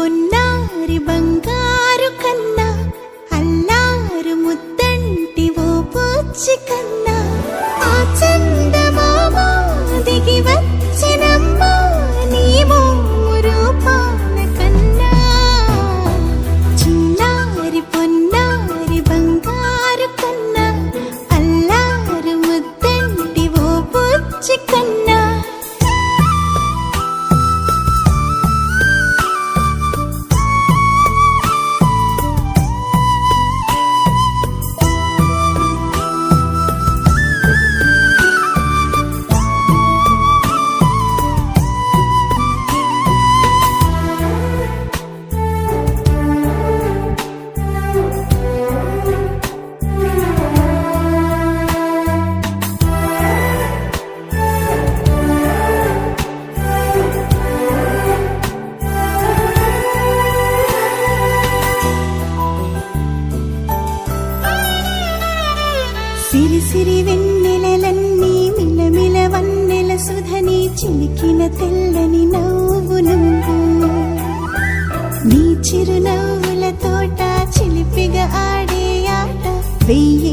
పొన్నారి బంగారు కన్నా అల్లారు ముద్దంటి ఓ పూచి కన్నా ఆ చందమామ దిగి వచ్చినమ్మా నీ మోము రూపాల కన్నా చిన్నారి పొన్నారి బంగారు కన్నా అల్లారు ముద్దంటి ఓ పూచి కన్నా సిరి సిరి వెన్నెలలన్నీ మిలమిల వన్నెల సుధని చిలికిన తెల్లని నవ్వు నువ్వు నీ చిరునవ్వుల తోట చిలిపిగా ఆడే ఆట వెయ్యి